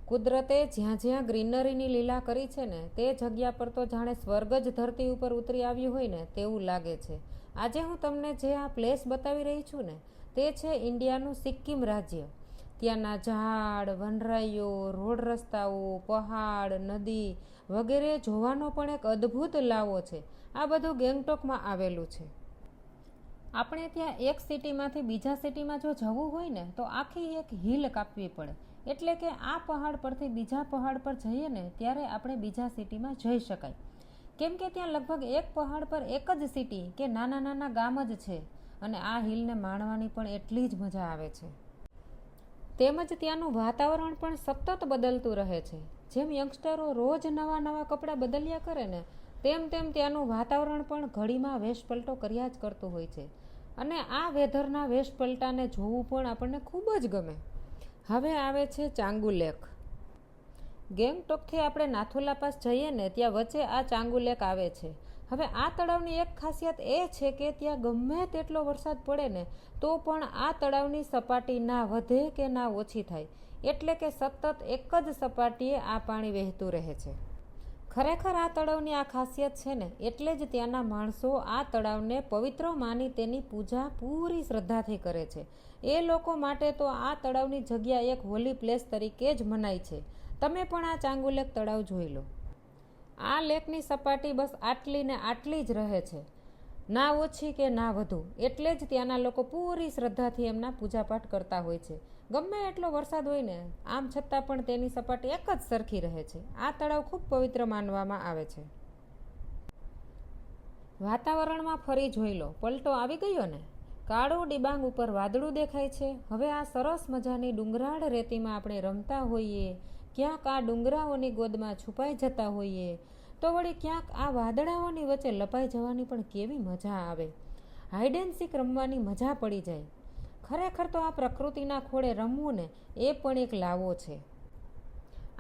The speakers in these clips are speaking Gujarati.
કુદરતે જ્યાં જ્યાં ગ્રીનરીની લીલા કરી છે ને તે જગ્યા પર તો જાણે સ્વર્ગ જ ધરતી ઉપર ઉતરી આવ્યું હોય ને તેવું લાગે છે. આજે હું તમને જે આ પ્લેસ બતાવી રહી છું ને તે છે ઇન્ડિયાનું સિક્કિમ રાજ્ય. ત્યાંના ઝાડ, વનરાઈઓ, રોડ રસ્તાઓ, પહાડ, નદી વગેરે જોવાનો પણ એક અદ્ભુત લાવો છે. આ બધું ગેંગટોકમાં આવેલું છે. આપણે ત્યાં એક સિટીમાંથી બીજા સિટીમાં જો જવું હોય ને તો આખી એક હિલ કાપવી પડે. એટલે કે આ પહાડ પરથી બીજા પહાડ પર જઈએ ને ત્યારે આપણે બીજા સિટીમાં જઈ શકાય. કેમ કે ત્યાં લગભગ એક પહાડ પર એક જ સિટી કે નાના નાના ગામ જ છે અને આ હિલને માણવાની પણ એટલી જ મજા આવે છે. તેમજ ત્યાંનું વાતાવરણ પણ સતત બદલતું રહે છે. જેમ યંગસ્ટરો રોજ નવા નવા કપડાં બદલ્યા કરે ને તેમ તેમ ત્યાંનું વાતાવરણ પણ ઘડીમાં વેશપલટો કર્યા જ કરતું હોય છે. અને આ વેધરના વેશપલટાને જોવું પણ આપણને ખૂબ જ ગમે. હવે આવે છે ચાંગુ લેક. ગેંગટોકથી આપણે નાથુલા પાસ જઈએ ને ત્યાં વચ્ચે આ ચાંગુ લેક આવે છે. હવે આ તળાવની એક ખાસિયત એ છે કે ત્યાં ગમે તેટલો વરસાદ પડે ને તો પણ આ તળાવની સપાટી ના વધે કે ના ઓછી થાય. એટલે કે સતત એક જ સપાટીએ આ પાણી વહેતું રહે છે. ખરેખર આ તળાવની આ ખાસિયત છે ને એટલે જ ત્યાંના માણસો આ તળાવને પવિત્ર માની તેની પૂજા પૂરી શ્રદ્ધાથી કરે છે. એ લોકો માટે તો આ તળાવની જગ્યા એક હોલી પ્લેસ તરીકે જ મનાય છે. તમે પણ આ ચાંગુ લેક તળાવ જોઈ લો. આ લેકની સપાટી બસ આટલી ને આટલી જ રહે છે, ના ઓછી કે ના વધુ. એટલે જ ત્યાંના લોકો પૂરી શ્રદ્ધાથી એમના પૂજાપાઠ કરતા હોય છે. ગમે એટલો વરસાદ હોય ને આમ છતાં પણ તેની સપાટી એક જ સરખી રહે છે. આ તળાવ ખૂબ પવિત્ર માનવામાં આવે છે. વાતાવરણમાં ફરી જોઈ લો, પલટો આવી ગયો ને. કાળું ડિબાંગ ઉપર વાદળું દેખાય છે. હવે આ સરસ મજાની ડુંગરાળ રેતીમાં આપણે રમતા હોઈએ, ક્યાંક આ ડુંગરાઓની ગોદમાં છુપાઈ જતા હોઈએ તો વળી ક્યાંક આ વાદળાઓની વચ્ચે લપાઈ જવાની પણ કેવી મજા આવે. હાઈડ એન્ડ સીક રમવાની મજા પડી જાય. ખરેખર તો આ પ્રકૃતિના ખોળે રમવું ને એ પણ એક લાવો છે.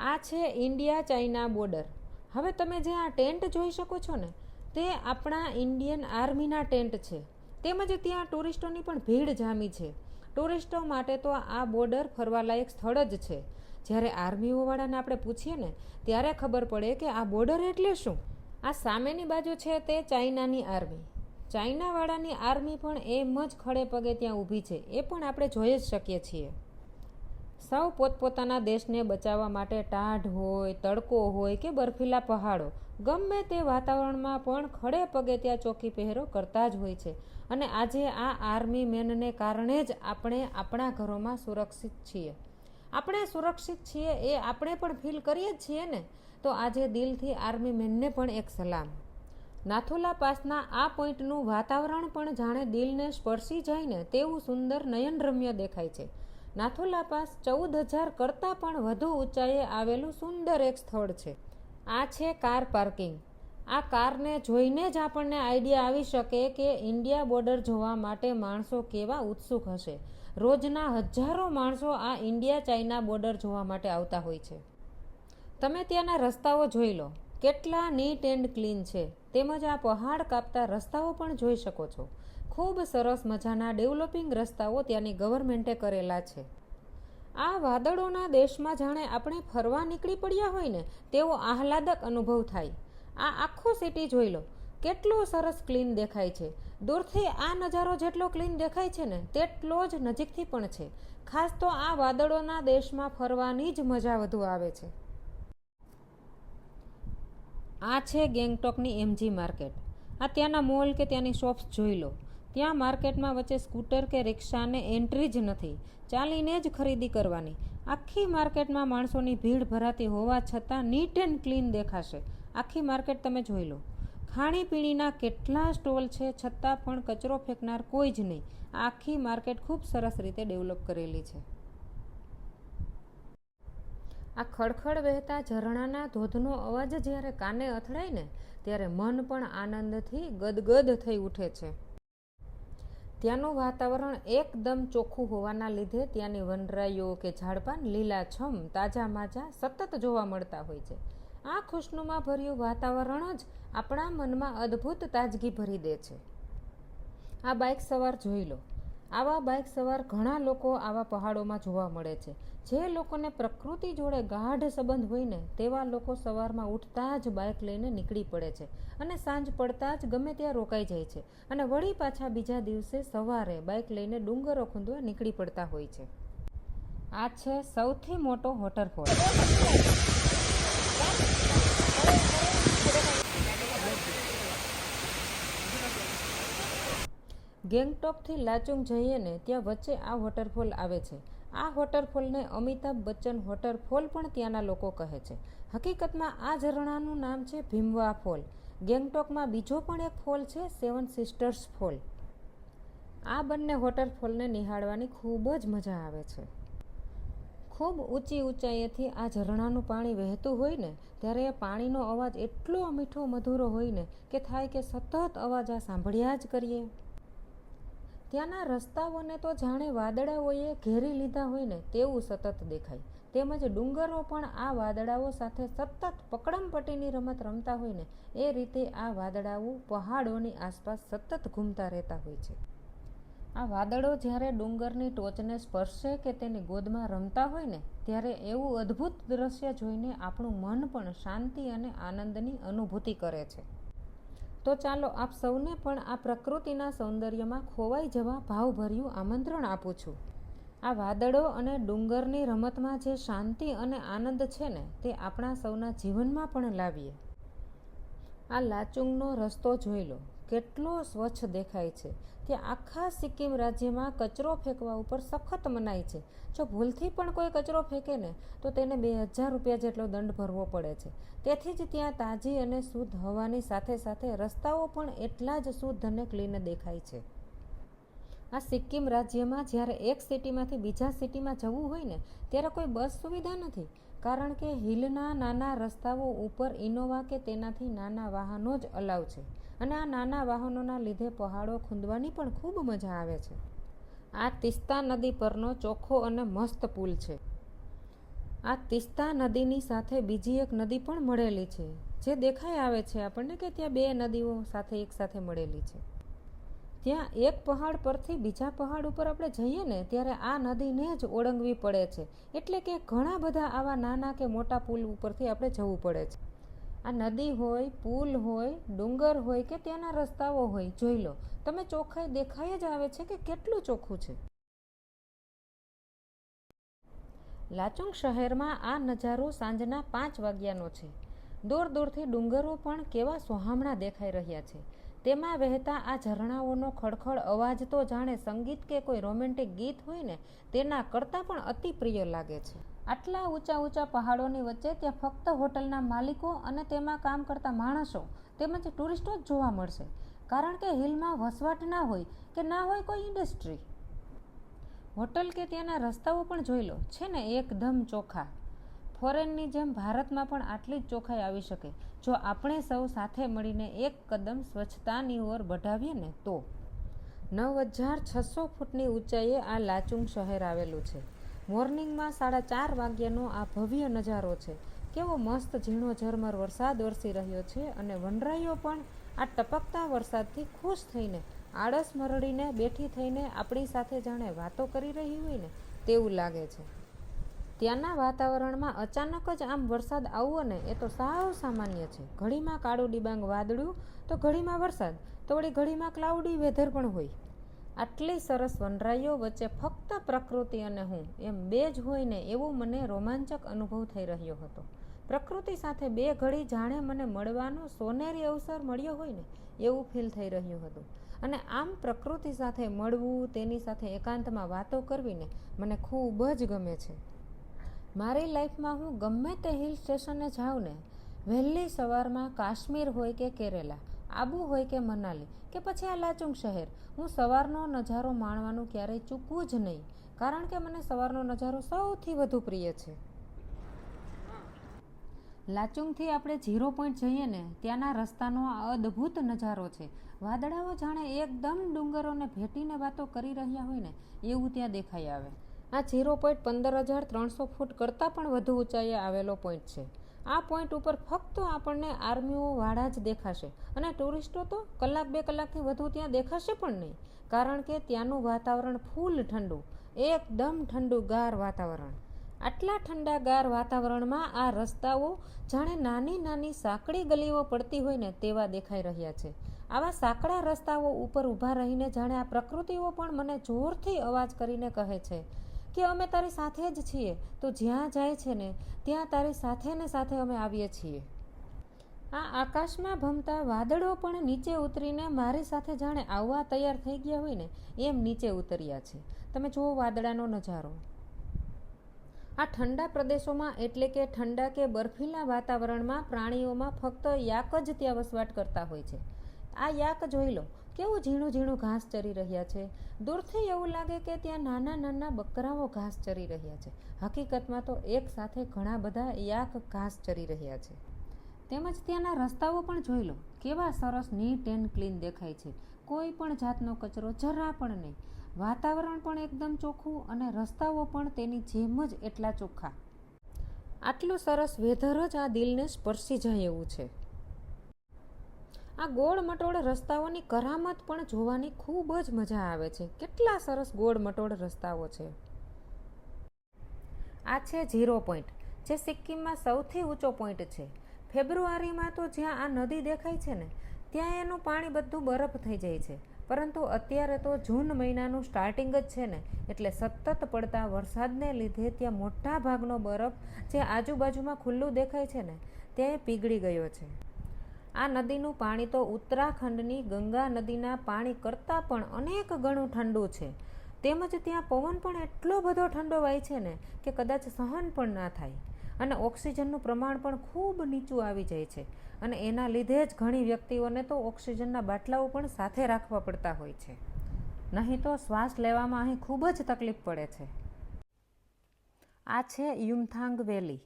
આ છે ઇન્ડિયા ચાઇના બોર્ડર. હવે તમે જે આ ટેન્ટ જોઈ શકો છો ને તે આપણા ઇન્ડિયન આર્મીના ટેન્ટ છે. તેમજ ત્યાં ટુરિસ્ટોની પણ ભીડ જામી છે. ટુરિસ્ટો માટે તો આ બોર્ડર ફરવાલાયક સ્થળ જ છે. જ્યારે આર્મીઓવાળાને આપણે પૂછીએ ને ત્યારે ખબર પડે કે આ બોર્ડર એટલે શું. આ સામેની બાજુ છે તે ચાઇનાની આર્મી. ચાઇનાવાળાની આર્મી પણ એમ જ ખડે પગે ત્યાં ઊભી છે. એ પણ આપણે જોઈ જ શકીએ છીએ. સૌ પોતપોતાના દેશને બચાવવા માટે ટાઢ હોય, તડકો હોય કે બર્ફીલા પહાડો ગમે તે વાતાવરણમાં પણ ખડે પગે ત્યાં ચોકી પહેરો કરતા જ હોય છે. અને આજે આ આર્મી મેનને કારણે જ આપણે આપણા ઘરોમાં સુરક્ષિત છીએ. આપણે સુરક્ષિત છીએ એ આપણે પણ ફીલ કરીએ જ છીએ ને. તો આજે દિલથી આર્મી મેનને પણ એક સલામ. નાથુલા પાસના આ પોઈન્ટનું વાતાવરણ પણ જાણે દિલને સ્પર્શી જાય ને તેવું સુંદર નયનરમ્ય દેખાય છે. નાથુલા પાસ 14,000 કરતાં પણ વધુ ઊંચાઈએ આવેલું સુંદર એક સ્થળ છે. આ છે કાર પાર્કિંગ. આ કારને જોઈને જ આપણને આઈડિયા આવી શકે કે ઇન્ડિયા બોર્ડર જોવા માટે માણસો કેવા ઉત્સુક હશે. રોજના હજારો માણસો આ ઇન્ડિયા ચાઇના બોર્ડર જોવા માટે આવતા હોય છે. તમે ત્યાંના રસ્તાઓ જોઈ લો, કેટલા નીટ એન્ડ ક્લીન છે. તેમજ આ પહાડ કાપતા રસ્તાઓ પણ જોઈ શકો છો. ખૂબ સરસ મજાના ડેવલપિંગ રસ્તાઓ ત્યાંની ગવર્મેન્ટે કરેલા છે. આ વાદળોના દેશમાં જાણે આપણે ફરવા નીકળી પડ્યા હોય ને તેવો આહલાદક અનુભવ થાય. આ આખું સિટી જોઈ લો, કેટલું સરસ ક્લીન દેખાય છે. દૂરથી આ નજારો જેટલો ક્લીન દેખાય છે ને તેટલો જ નજીકથી પણ છે. ખાસ તો આ વાદળોના દેશમાં ફરવાની જ મજા વધુ આવે છે. આ છે ગેંગટોકની એમજી માર્કેટ. આ ત્યાંના મોલ કે ત્યાંની શોપ્સ જોઈ લો. ત્યાં માર્કેટમાં વચ્ચે સ્કૂટર કે રિક્ષાને એન્ટ્રી જ નથી, ચાલીને જ ખરીદી કરવાની. આખી માર્કેટમાં માણસોની ભીડ ભરાતી હોવા છતાં નીટ એન્ડ ક્લીન દેખાશે. આખી માર્કેટ તમે જોઈ લો. ખાણીપીણીના કેટલા સ્ટોલ છે છતાં પણ કચરો ફેંકનાર કોઈ જ નહીં. આખી માર્કેટ ખૂબ સરસ રીતે ડેવલપ કરેલી છે. આ ખડખડ વહેતા ઝરણાના ધોધનો અવાજ જ્યારે કાને અથડાય ને ત્યારે મન પણ આનંદથી ગદગદ થઈ ઉઠે છે. ત્યાંનું વાતાવરણ એકદમ ચોખ્ખું હોવાના લીધે ત્યાંની વનરાઈઓ કે ઝાડપાન લીલાછમ તાજા માજા સતત જોવા મળતા હોય છે. આ ખુશનુમા ભર્યું વાતાવરણ જ આપણા મનમાં અદ્ભુત તાજગી ભરી દે છે. આ બાઇક સવાર જોઈ લો. આવા બાઇક સવાર ઘણા લોકો આવા પહાડોમાં જોવા મળે છે. જે લોકોને પ્રકૃતિ જોડે ગાઢ સંબંધ હોય ને તેવા લોકો સવારમાં ઉઠતા જ બાઇક લઈને નીકળી પડે છે અને સાંજ પડતા જ ગમે ત્યાં રોકાઈ જાય છે અને વળી પાછા બીજા દિવસે સવારે બાઇક લઈને ડુંગરો ખૂંદવા નીકળી પડતા હોય છે. આ છે સૌથી મોટો વોટરફોલ. ગેંગટોકથી લાચુંગ જઈએ ને ત્યાં વચ્ચે આ વોટરફોલ આવે છે. આ વોટરફોલને અમિતાભ બચ્ચન વોટરફોલ પણ ત્યાંના લોકો કહે છે. હકીકતમાં આ ઝરણાનું નામ છે ભીમવા ફોલ. ગેંગટોકમાં બીજો પણ એક ફોલ છે, 7 સિસ્ટર્સ ફોલ. આ બંને વોટરફોલને નિહાળવાની ખૂબ જ મજા આવે છે. ખૂબ ઊંચી ઊંચાઈએથી આ ઝરણાનું પાણી વહેતું હોય ને ત્યારે એ પાણીનો અવાજ એટલો મીઠો મધુરો હોય ને કે થાય કે સતત અવાજ આ સાંભળ્યા જ કરીએ. ત્યાંના રસ્તાઓને તો જાણે વાદળાઓએ ઘેરી લીધા હોય ને તેવું સતત દેખાય. તેમજ ડુંગરો પણ આ વાદળાઓ સાથે સતત પકડમપટ્ટીની રમત રમતા હોય ને એ રીતે આ વાદળાઓ પહાડોની આસપાસ સતત ઘૂમતા રહેતા હોય છે. આ વાદળો જ્યારે ડુંગરની ટોચને સ્પર્શે કે તેની ગોદમાં રમતા હોય ને ત્યારે એવું અદ્ભુત દ્રશ્ય જોઈને આપણું મન પણ શાંતિ અને આનંદની અનુભૂતિ કરે છે. તો ચાલો આપ સૌને પણ આ પ્રકૃતિના સૌંદર્યમાં ખોવાઈ જવા ભાવભર્યું આમંત્રણ આપું છું. આ વાદળો અને ડુંગરની રમતમાં જે શાંતિ અને આનંદ છે ને તે આપણા સૌના જીવનમાં પણ લાવીએ. આ લાચુંગનો રસ્તો જોઈ લો, કેટલો સ્વચ્છ દેખાય છે. ત્યાં આખા સિક્કિમ રાજ્યમાં કચરો ફેંકવા ઉપર સખત મનાઈ છે. જો ભૂલથી પણ કોઈ કચરો ફેંકે ને તો તેને 2000 રૂપિયા જેટલો દંડ ભરવો પડે છે. તેથી જ ત્યાં તાજી અને શુદ્ધ હવાની સાથે સાથે રસ્તાઓ પણ એટલા જ શુદ્ધ અને ક્લીન દેખાય છે. આ સિક્કિમ રાજ્યમાં જ્યારે એક સિટીમાંથી બીજા સિટીમાં જવું હોય ને ત્યારે કોઈ બસ સુવિધા નથી, કારણ કે હિલના નાના રસ્તાઓ ઉપર ઇનોવા કે તેનાથી નાના વાહનો જ અલાવ છે અને આ નાના વાહનોના લીધે પહાડો ખૂંદવાની પણ ખૂબ મજા આવે છે. આ તીસ્તા નદી પરનો ચોખ્ખો અને મસ્ત પુલ છે. આ તીસ્તા નદીની સાથે બીજી એક નદી પણ મળેલી છે, જે દેખાઈ આવે છે આપણને કે ત્યાં બે નદીઓ સાથે એકસાથે મળેલી છે. ત્યાં એક પહાડ પરથી બીજા પહાડ ઉપર આપણે જઈએ ને ત્યારે આ નદીને જ ઓળંગવી પડે છે. એટલે કે ઘણા બધા આવા નાના કે મોટા પુલ ઉપરથી આપણે જવું પડે છે. આ નદી હોય, પુલ હોય, ડુંગર હોય કે ત્યાંના રસ્તાઓ હોય, જોઈ લો તમે, ચોખ્ખાઈ દેખાઈ જ આવે છે કે કેટલું ચોખ્ખું છે. લાચુંગ શહેરમાં આ નજારો સાંજના 5 વાગ્યાનો છે. દૂર દૂરથી ડુંગરો પણ કેવા સોહામણા દેખાઈ રહ્યા છે. તેમાં વહેતા આ ઝરણાઓનો ખડખડ અવાજ તો જાણે સંગીત કે કોઈ રોમેન્ટિક ગીત હોય ને તેના કરતાં પણ અતિ પ્રિય લાગે છે. આટલા ઊંચા ઊંચા પહાડોની વચ્ચે ત્યાં ફક્ત હોટલના માલિકો અને તેમાં કામ કરતા માણસો તેમજ ટુરિસ્ટો જ જોવા મળશે, કારણ કે હિલમાં વસવાટ ના હોય કે ના હોય કોઈ ઇન્ડસ્ટ્રી. હોટલ કે ત્યાંના રસ્તાઓ પણ જોઈ લો છે ને એકદમ ચોખ્ખા. ફોરેનની જેમ ભારતમાં પણ આટલી જ ચોખ્ખાઈ આવી શકે જો આપણે સૌ સાથે મળીને એક કદમ સ્વચ્છતાની ઓર બઢાવીએ ને તો. 9600 ફૂટની ઊંચાઈએ આ લાચુંગ શહેર આવેલું છે. મોર્નિંગમાં 4:30 વાગ્યાનો આ ભવ્ય નજારો છે. કેવો મસ્ત ઝીણો ઝરમર વરસાદ વરસી રહ્યો છે અને વનરાઈઓ પણ આ ટપકતા વરસાદથી ખુશ થઈને આળસ મરડીને બેઠી થઈને આપણી સાથે જાણે વાતો કરી રહી હોય ને તેવું લાગે છે. ત્યાંના વાતાવરણમાં અચાનક જ આમ વરસાદ આવવો ને એ તો સાવ સામાન્ય છે. ઘડીમાં કાળું ડિબાંગ વાદળું તો ઘડીમાં વરસાદ તો વળી ઘડીમાં ક્લાઉડી વેધર પણ હોય. આટલી સરસ વનરાઈઓ વચ્ચે ફક્ત પ્રકૃતિ અને હું એમ બે જ હોય ને એવું મને રોમાંચક અનુભવ થઈ રહ્યો હતો. પ્રકૃતિ સાથે બે ઘડી જાણે મને મળવાનો સોનેરી અવસર મળ્યો હોય ને એવું ફીલ થઈ રહ્યું હતું. અને આમ પ્રકૃતિ સાથે મળવું, તેની સાથે એકાંતમાં વાતો કરવીને મને ખૂબ જ ગમે છે. મારી લાઈફમાં હું ગમે તે હિલ સ્ટેશને જાઉં ને, વહેલી સવારમાં કાશ્મીર હોય કે કેરેલા, આબુ હોય કે મનાલી કે પછી આ લાચુંગ શહેર, હું સવારનો નજારો માણવાનું ક્યારેય ચૂકવું જ નહીં, કારણ કે મને સવારનો નજારો સૌથી વધુ પ્રિય છે. લાચુંગથી આપણે 0 પોઈન્ટ જઈએ ને ત્યાંના રસ્તાનો આ અદ્ભુત નજારો છે. વાદળાઓ જાણે એકદમ ડુંગરોને ભેટીને વાતો કરી રહ્યા હોય ને એવું ત્યાં દેખાઈ આવે. આ 0 પોઈન્ટ 15,300 ફૂટ કરતાં પણ વધુ ઊંચાઈએ આવેલો પોઈન્ટ છે. આ પોઈન્ટ ઉપર ફક્ત આપણને આર્મીઓવાળા જ દેખાશે અને ટુરિસ્ટો તો કલાક 2 કલાકથી વધુ ત્યાં દેખાશે પણ નહીં, કારણ કે ત્યાંનું વાતાવરણ ફૂલ ઠંડુ, એકદમ ઠંડુગાર વાતાવરણ. આટલા ઠંડાગાર વાતાવરણમાં આ રસ્તાઓ જાણે નાની નાની સાંકડી ગલીઓ પડતી હોય ને તેવા દેખાઈ રહ્યા છે. આવા સાંકડા રસ્તાઓ ઉપર ઊભા રહીને જાણે આ પ્રકૃતિઓ પણ મને જોરથી અવાજ કરીને કહે છે કે અમે તારી સાથે જ છીએ, તો જ્યાં જાય છે ને ત્યાં તારી સાથે ને સાથે અમે આવીએ છીએ. આ આકાશમાં ભમતા વાદળો પણ નીચે ઉતરીને મારી સાથે જાણે આવવા તૈયાર થઈ ગયા હોય ને એમ નીચે ઉતર્યા છે. તમે જુઓ વાદળાનો નજારો. આ ઠંડા પ્રદેશોમાં એટલે કે ઠંડા કે બર્ફીલા વાતાવરણમાં પ્રાણીઓમાં ફક્ત યાક જ ત્યાં વસવાટ કરતા હોય છે. આ યાક જોઈ લો, કેવું ઝીણું ઝીણું ઘાસ ચરી રહ્યા છે. દૂરથી એવું લાગે કે ત્યાં નાના નાના બકરાઓ ઘાસ ચરી રહ્યા છે. હકીકતમાં તો એક સાથે ઘણા બધા યાક ઘાસ ચરી રહ્યા છે. તેમજ ત્યાંના રસ્તાઓ પણ જોઈ લો, કેવા સરસ નીટ એન્ડ ક્લીન દેખાય છે. કોઈ પણ જાતનો કચરો જરા પણ નહીં. વાતાવરણ પણ એકદમ ચોખ્ખું અને રસ્તાઓ પણ તેની જેમ જ એટલા ચોખ્ખા. આટલું સરસ વેધર જ આ દિલને સ્પર્શી જાય એવું છે. આ ગોળ મટોળ રસ્તાઓની કરામત પણ જોવાની ખૂબ જ મજા આવે છે. કેટલા સરસ ગોળ મટોળ રસ્તાઓ છે. આ છે 0 પોઈન્ટ, જે સિક્કિમમાં સૌથી ઊંચો પોઈન્ટ છે. ફેબ્રુઆરીમાં તો જ્યાં આ નદી દેખાય છે ને ત્યાં એનું પાણી બધું બરફ થઈ જાય છે, પરંતુ અત્યારે તો જૂન મહિનાનું સ્ટાર્ટિંગ જ છે ને એટલે સતત પડતા વરસાદને લીધે ત્યાં મોટા ભાગનો બરફ જે આજુબાજુમાં ખુલ્લું દેખાય છે ને ત્યાં પીગળી ગયો છે. આ નદીનું પાણી તો ઉત્તરાખંડની ગંગા નદીના પાણી કરતાં પણ અનેક ગણું ઠંડુ છે. તેમજ ત્યાં પવન પણ એટલો બધો ઠંડો વાય છે ને કે કદાચ સહન પણ ના થાય, અને ઓક્સિજનનું પ્રમાણ પણ ખૂબ નીચું આવી જાય છે, અને એના લીધે જ ઘણી વ્યક્તિઓને તો ઓક્સિજનના બાટલાઓ પણ સાથે રાખવા પડતા હોય છે, નહીં તો શ્વાસ લેવામાં અહીં ખૂબ જ તકલીફ પડે છે. આ છે યુમથાંગ વેલી.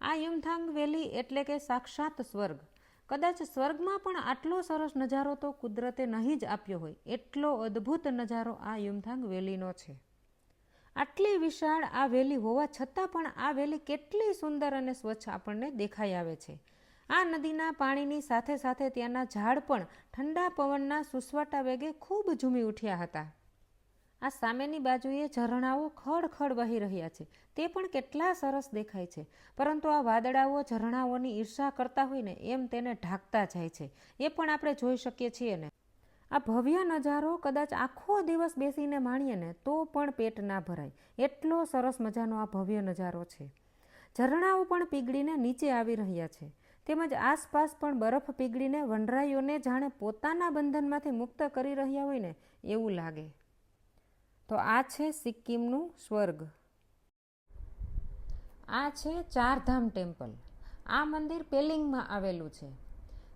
આ યુમથાંગ વેલી એટલે કે સાક્ષાત સ્વર્ગ. કદાચ સ્વર્ગમાં પણ આટલો સરસ નજારો તો કુદરતે નહીં જ આપ્યો હોય, એટલો અદ્ભુત નજારો આ યુમથાંગ વેલીનો છે. આટલી વિશાળ આ વેલી હોવા છતાં પણ આ વેલી કેટલી સુંદર અને સ્વચ્છ આપણને દેખાઈ આવે છે. આ નદીના પાણીની સાથે સાથે ત્યાંના ઝાડ પણ ઠંડા પવનના સુસવાટા વેગે ખૂબ ઝૂમી ઉઠ્યા હતા. આ સામેની બાજુએ ઝરણાઓ ખડખડ વહી રહ્યા છે, તે પણ કેટલા સરસ દેખાય છે, પરંતુ આ વાદળાઓ ઝરણાઓની ઈર્ષા કરતા હોય ને એમ તેને ઢાંકતા જાય છે. એ પણ આપણે જોઈ શકીએ છીએ ને. આ ભવ્ય નજારો કદાચ આખો દિવસ બેસીને માણીએ ને તો પણ પેટ ના ભરાય, એટલો સરસ મજાનો આ ભવ્ય નજારો છે. ઝરણાઓ પણ પીગળીને નીચે આવી રહ્યા છે, તેમજ આસપાસ પણ બરફ પીગળીને વનરાઈઓને જાણે પોતાના બંધનમાંથી મુક્ત કરી રહ્યા હોય ને એવું લાગે. તો આ છે સિક્કિમનું સ્વર્ગ. આ છે ચારધામ ટેમ્પલ. આ મંદિર પેલિંગમાં આવેલું છે.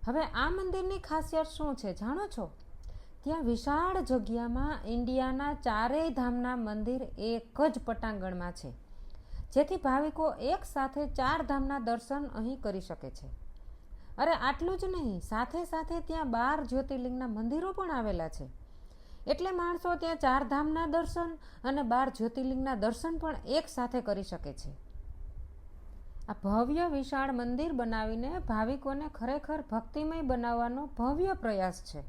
હવે આ મંદિરની ખાસિયત શું છે જાણો છો? ત્યાં વિશાળ જગ્યામાં ઇન્ડિયાના ચારેય ધામના મંદિર એક જ પટાંગણમાં છે, જેથી ભાવિકો એક સાથે 4 ધામના દર્શન અહીં કરી શકે છે. અરે આટલું જ નહીં, સાથે સાથે ત્યાં 12 જ્યોતિર્લિંગના મંદિરો પણ આવેલા છે. એટલે માણસો ત્યાં 4 ધામના દર્શન અને 12 જ્યોતિર્લિંગના દર્શન પણ એક સાથે કરી શકે છે. આ ભવ્ય વિશાળ મંદિર બનાવીને ભાવિકોને ખરેખર ભક્તિમય બનાવવાનો ભવ્ય પ્રયાસ છે.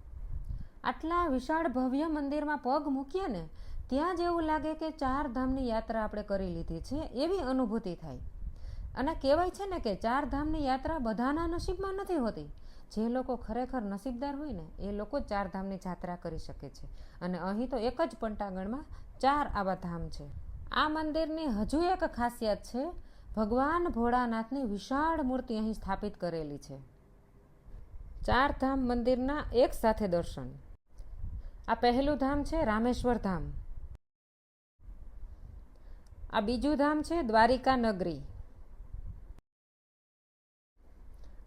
આટલા વિશાળ ભવ્ય મંદિરમાં પગ મૂકીએ ને ત્યાં જેવું લાગે કે 4 ધામની યાત્રા આપણે કરી લીધી છે એવી અનુભૂતિ થાય. અને કહેવાય છે ને કે 4 ધામની યાત્રા બધાના નસીબમાં નથી હોતી. જે લોકો ખરેખર નસીબદાર હોય ને એ લોકો 4 ધામની યાત્રા કરી શકે છે. અને અહીં તો એક જ પટાંગણમાં 4 આવા ધામ છે. આ મંદિરની હજુ એક ખાસિયત છે, ભગવાન ભોળાનાથની વિશાળ મૂર્તિ અહીં સ્થાપિત કરેલી છે. 4 ધામ મંદિરના એક સાથે દર્શન. આ પહેલું ધામ છે રામેશ્વર ધામ. આ બીજું ધામ છે દ્વારિકા નગરી.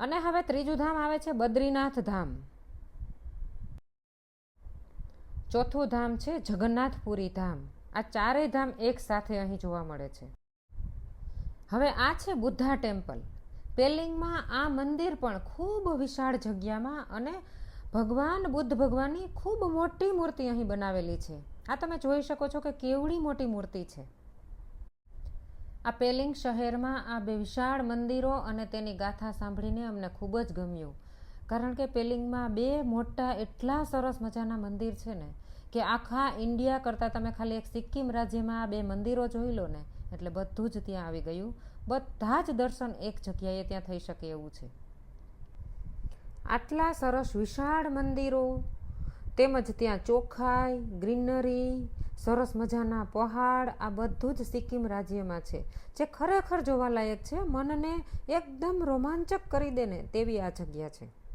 અને હવે ત્રીજું ધામ આવે છે બદ્રીનાથ ધામ. ચોથું ધામ છે જગન્નાથપુરી ધામ. આ 4 ધામ એક સાથે અહીં જોવા મળે છે. હવે આ છે બુદ્ધા ટેમ્પલ. પેલિંગમાં આ મંદિર પણ ખૂબ વિશાળ જગ્યામાં અને ભગવાન બુદ્ધ ભગવાનની ખૂબ મોટી મૂર્તિ અહીં બનાવેલી છે. આ તમે જોઈ શકો છો કે કેવડી મોટી મૂર્તિ છે. આ પેલિંગ શહેરમાં આ બે વિશાળ મંદિરો અને તેની ગાથા સાંભળીને અમને ખૂબ જ ગમ્યું. કારણ કે પેલિંગમાં બે મોટા એટલા સરસ મજાના મંદિર છે ને કે આખા ઇન્ડિયા કરતાં તમે ખાલી એક સિક્કિમ રાજ્યમાં આ બે મંદિરો જોઈ લો ને એટલે બધું જ ત્યાં આવી ગયું. બધા જ દર્શન એક જગ્યાએ ત્યાં થઈ શકે એવું છે. આટલા સરસ વિશાળ મંદિરો તેમજ ત્યાં ચોખાઈ, ગ્રીનરી, સરસ મજાના પહાડ, આ બધું જ સિક્કિમ રાજ્યમાં છે, જે ખરેખર જોવાલાયક છે. મનને એકદમ રોમાંચક કરી દે ને તેવી આ જગ્યા છે.